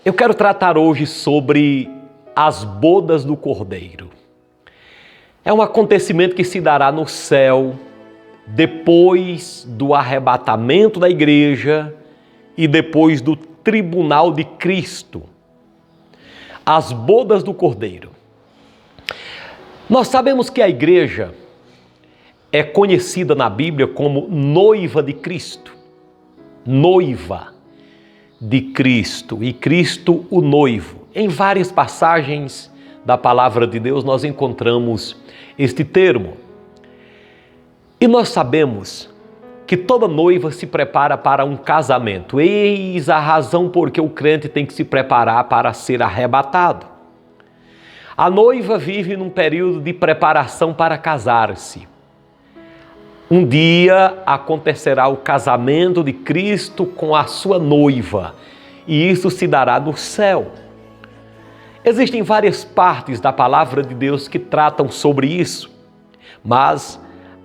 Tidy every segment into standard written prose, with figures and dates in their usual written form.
Eu quero tratar hoje sobre as bodas do Cordeiro. É um acontecimento que se dará no céu depois do arrebatamento da igreja e depois do tribunal de Cristo. As bodas do Cordeiro. Nós sabemos que a igreja é conhecida na Bíblia como noiva de Cristo. Noiva de Cristo e Cristo o noivo. Em várias passagens da palavra de Deus nós encontramos este termo. E nós sabemos que toda noiva se prepara para um casamento. Eis a razão por que o crente tem que se preparar para ser arrebatado. A noiva vive num período de preparação para casar-se. Um dia acontecerá o casamento de Cristo com a sua noiva, e isso se dará no céu. Existem várias partes da palavra de Deus que tratam sobre isso, mas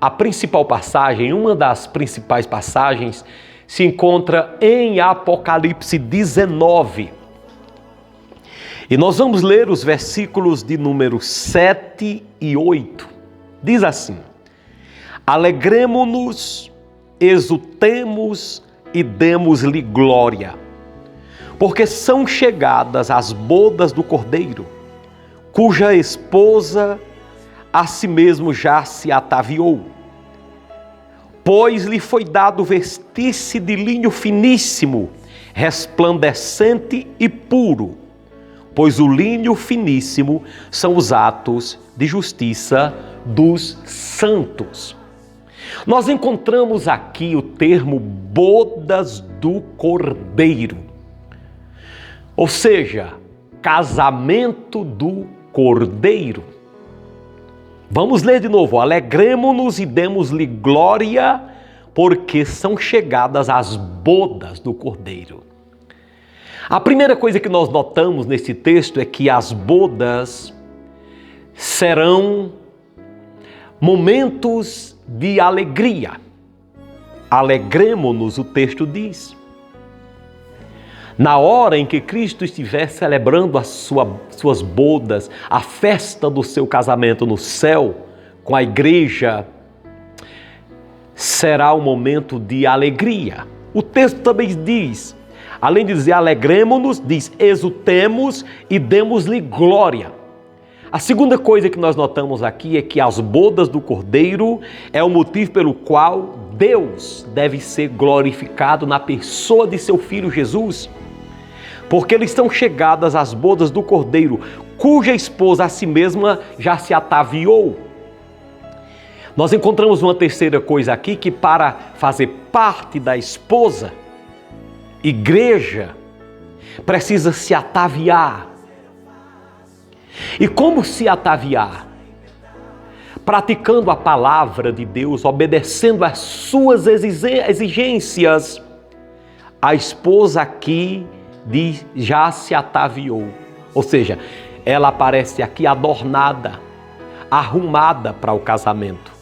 a principal passagem, uma das principais passagens, se encontra em Apocalipse 19. E nós vamos ler os versículos de número 7 e 8. Diz assim: Alegremo-nos, exultemos e demos-lhe glória, porque são chegadas as bodas do Cordeiro, cuja esposa a si mesmo já se ataviou. Pois lhe foi dado vestir-se de linho finíssimo, resplandecente e puro, pois o linho finíssimo são os atos de justiça dos santos. Nós encontramos aqui o termo bodas do Cordeiro, ou seja, casamento do Cordeiro. Vamos ler de novo. Alegremo-nos e demos-lhe glória, porque são chegadas as bodas do Cordeiro. A primeira coisa que nós notamos nesse texto é que as bodas serão momentos de alegria. Alegremo-nos, o texto diz. Na hora em que Cristo estiver celebrando as suas bodas, a festa do seu casamento no céu, com a igreja, será um momento de alegria. O texto também diz, além de dizer alegremo-nos, diz exultemos e demos-lhe glória. A segunda coisa que nós notamos aqui é que as bodas do Cordeiro é o motivo pelo qual Deus deve ser glorificado na pessoa de seu Filho Jesus. Porque eles estão chegadas às bodas do Cordeiro, cuja esposa a si mesma já se ataviou. Nós encontramos uma terceira coisa aqui, que para fazer parte da esposa, igreja, precisa se ataviar. E como se ataviar? Praticando a palavra de Deus, obedecendo às suas exigências. A esposa aqui já se ataviou, ou seja, ela aparece aqui adornada, arrumada para o casamento.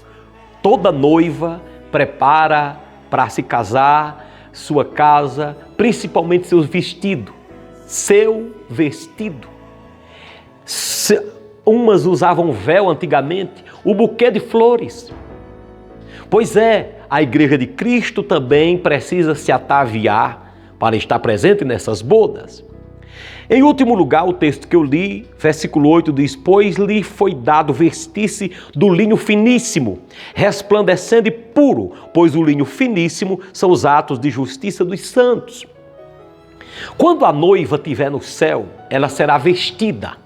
Toda noiva prepara para se casar sua casa, principalmente seu vestido. Umas usavam véu antigamente, o buquê de flores. Pois é, a igreja de Cristo também precisa se ataviar para estar presente nessas bodas. Em último lugar, o texto que eu li, versículo 8, diz: Pois lhe foi dado vestir-se do linho finíssimo, resplandecendo e puro, pois o linho finíssimo são os atos de justiça dos santos. Quando a noiva estiver no céu, ela será vestida.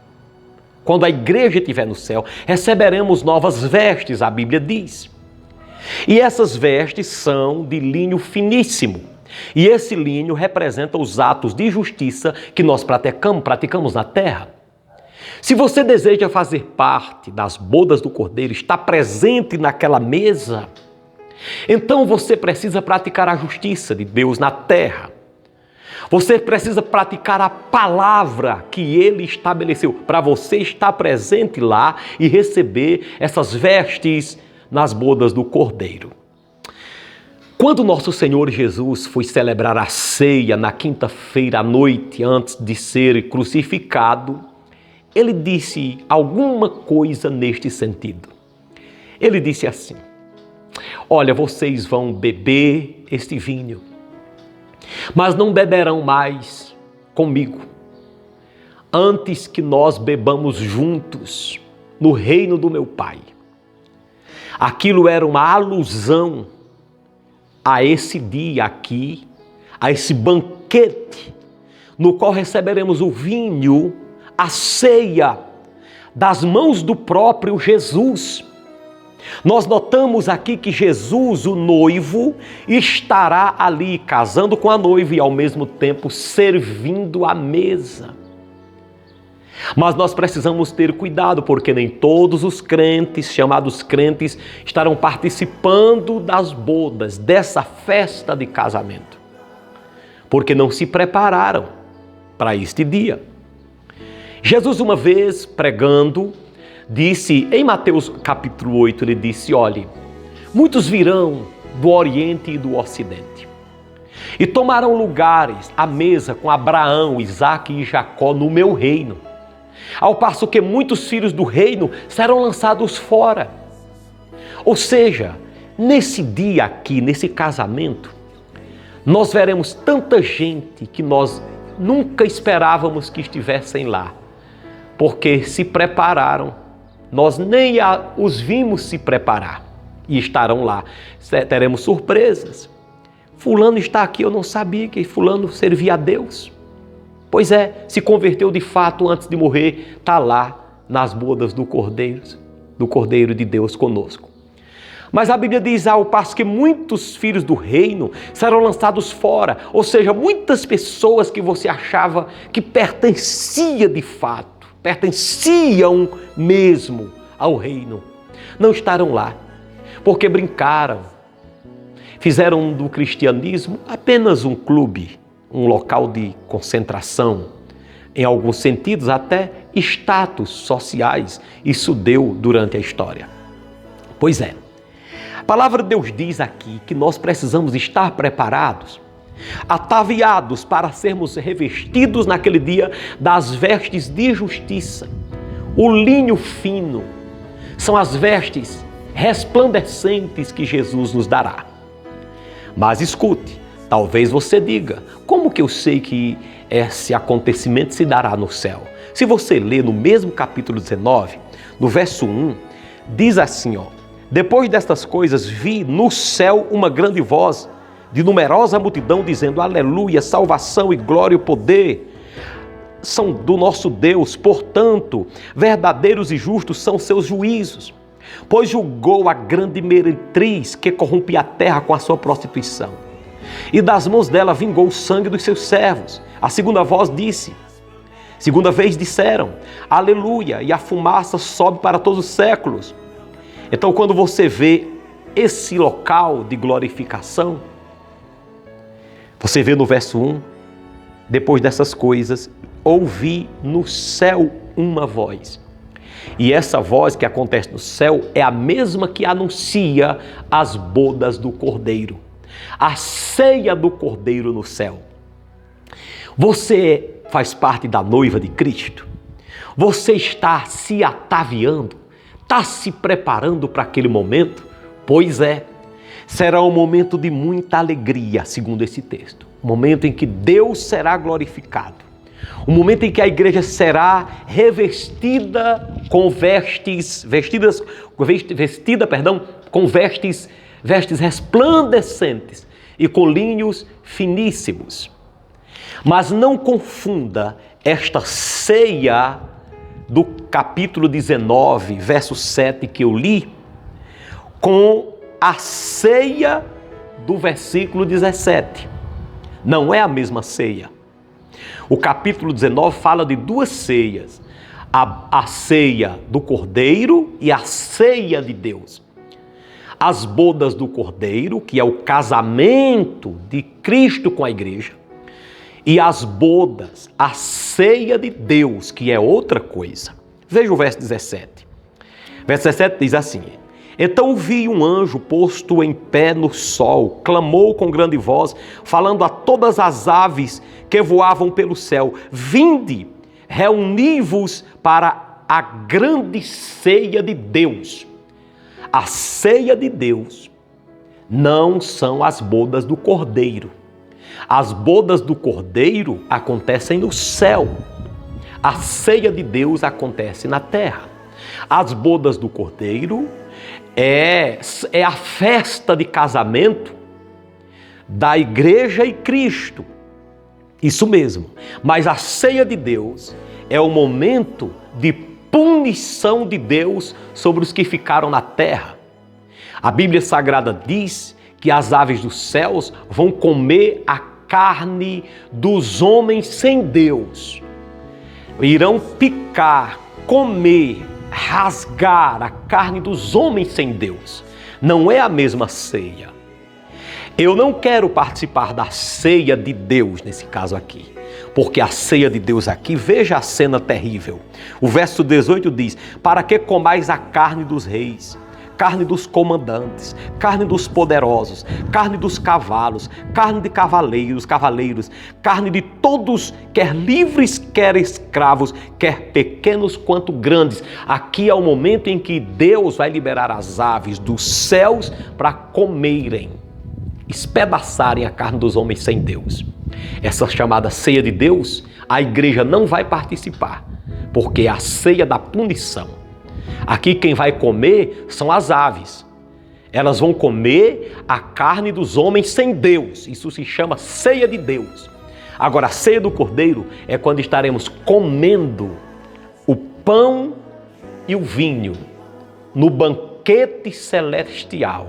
Quando a igreja estiver no céu, receberemos novas vestes, a Bíblia diz. E essas vestes são de linho finíssimo. E esse linho representa os atos de justiça que nós praticamos na terra. Se você deseja fazer parte das bodas do Cordeiro, estar presente naquela mesa, então você precisa praticar a justiça de Deus na terra. Você precisa praticar a palavra que Ele estabeleceu para você estar presente lá e receber essas vestes nas bodas do Cordeiro. Quando nosso Senhor Jesus foi celebrar a ceia na quinta-feira à noite, antes de ser crucificado, ele disse alguma coisa neste sentido. Ele disse assim: olha, vocês vão beber este vinho, mas não beberão mais comigo, antes que nós bebamos juntos no reino do meu Pai. Aquilo era uma alusão a esse dia aqui, a esse banquete, no qual receberemos o vinho, a ceia, das mãos do próprio Jesus. Nós notamos aqui que Jesus, o noivo, estará ali casando com a noiva e ao mesmo tempo servindo a mesa. Mas nós precisamos ter cuidado, porque nem todos os crentes, chamados crentes, estarão participando das bodas, dessa festa de casamento, porque não se prepararam para este dia. Jesus, uma vez pregando, disse, em Mateus capítulo 8, ele disse: olhe, muitos virão do Oriente e do Ocidente e tomarão lugares à mesa com Abraão, Isaque e Jacó no meu reino, ao passo que muitos filhos do reino serão lançados fora. Ou seja, nesse dia aqui, nesse casamento, nós veremos tanta gente que nós nunca esperávamos que estivessem lá, porque se prepararam. Nós nem os vimos se preparar e estarão lá. Teremos surpresas. Fulano está aqui, eu não sabia que fulano servia a Deus. Pois é, se converteu de fato antes de morrer, está lá nas bodas do Cordeiro de Deus conosco. Mas a Bíblia diz, ao passo que muitos filhos do reino serão lançados fora, ou seja, muitas pessoas que você achava que pertencia de fato, pertenciam mesmo ao reino, não estarão lá, porque brincaram, fizeram do cristianismo apenas um clube, um local de concentração, em alguns sentidos até status sociais, isso deu durante a história. Pois é, a palavra de Deus diz aqui que nós precisamos estar preparados, ataviados para sermos revestidos naquele dia das vestes de justiça. O linho fino são as vestes resplandecentes que Jesus nos dará. Mas escute, talvez você diga, como que eu sei que esse acontecimento se dará no céu? Se você ler no mesmo capítulo 19, no verso 1, diz assim, depois destas coisas vi no céu uma grande voz de numerosa multidão dizendo, aleluia, salvação e glória e poder são do nosso Deus, portanto, verdadeiros e justos são seus juízos, pois julgou a grande meretriz que corrompia a terra com a sua prostituição, e das mãos dela vingou o sangue dos seus servos. A segunda vez disseram, aleluia, e a fumaça sobe para todos os séculos. Então, quando você vê esse local de glorificação, você vê no verso 1, depois dessas coisas, ouvi no céu uma voz. E essa voz que acontece no céu é a mesma que anuncia as bodas do Cordeiro, a ceia do Cordeiro no céu. Você faz parte da noiva de Cristo? Você está se ataviando? Está se preparando para aquele momento? Pois é, será um momento de muita alegria, segundo esse texto. Um momento em que Deus será glorificado. Um momento em que a igreja será revestida com vestes resplandecentes e com linhos finíssimos. Mas não confunda esta ceia do capítulo 19, verso 7 que eu li, com a ceia do versículo 17. Não é a mesma ceia. O capítulo 19 fala de duas ceias, a ceia do Cordeiro e a ceia de Deus. As bodas do Cordeiro, que é o casamento de Cristo com a igreja, e as bodas, a ceia de Deus, que é outra coisa. Veja o verso 17. Verso 17 diz assim, Então vi um anjo posto em pé no sol, clamou com grande voz, falando a todas as aves que voavam pelo céu: vinde, reuni-vos para a grande ceia de Deus. A ceia de Deus não são as bodas do Cordeiro. As bodas do Cordeiro acontecem no céu. A ceia de Deus acontece na terra. As bodas do Cordeiro é a festa de casamento da igreja e Cristo. Isso mesmo. Mas a ceia de Deus é o momento de punição de Deus sobre os que ficaram na terra. A Bíblia Sagrada diz que as aves dos céus vão comer a carne dos homens sem Deus. Irão picar, comer, rasgar a carne dos homens sem Deus. Não é a mesma ceia. Eu não quero participar da ceia de Deus nesse caso aqui, porque a ceia de Deus aqui, veja a cena terrível. O verso 18 diz: para que comais a carne dos reis, carne dos comandantes, carne dos poderosos, carne dos cavalos, carne de cavaleiros, carne de todos, quer livres, quer escravos, quer pequenos quanto grandes. Aqui é o momento em que Deus vai liberar as aves dos céus para comerem, espedaçarem a carne dos homens sem Deus. Essa chamada ceia de Deus, a igreja não vai participar, porque é a ceia da punição. Aqui quem vai comer são as aves. Elas vão comer a carne dos homens sem Deus. Isso se chama ceia de Deus. Agora, a ceia do Cordeiro é quando estaremos comendo o pão e o vinho no banquete celestial.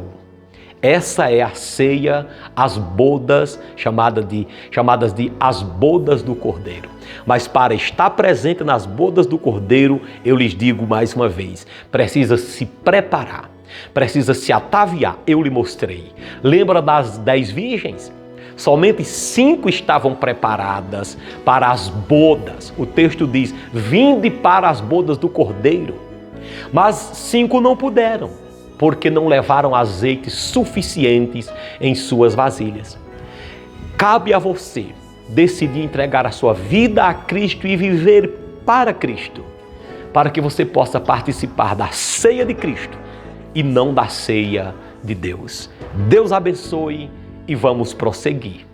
Essa é a ceia, as bodas, chamadas de as bodas do Cordeiro. Mas para estar presente nas bodas do Cordeiro, eu lhes digo mais uma vez, precisa se preparar, precisa se ataviar. Eu lhe mostrei. Lembra das 10 virgens? Somente 5 estavam preparadas para as bodas. O texto diz: vinde para as bodas do Cordeiro. Mas 5 não puderam, porque não levaram azeites suficientes em suas vasilhas. Cabe a você decidir entregar a sua vida a Cristo e viver para Cristo, para que você possa participar da ceia de Cristo e não da ceia de Deus. Deus abençoe e vamos prosseguir.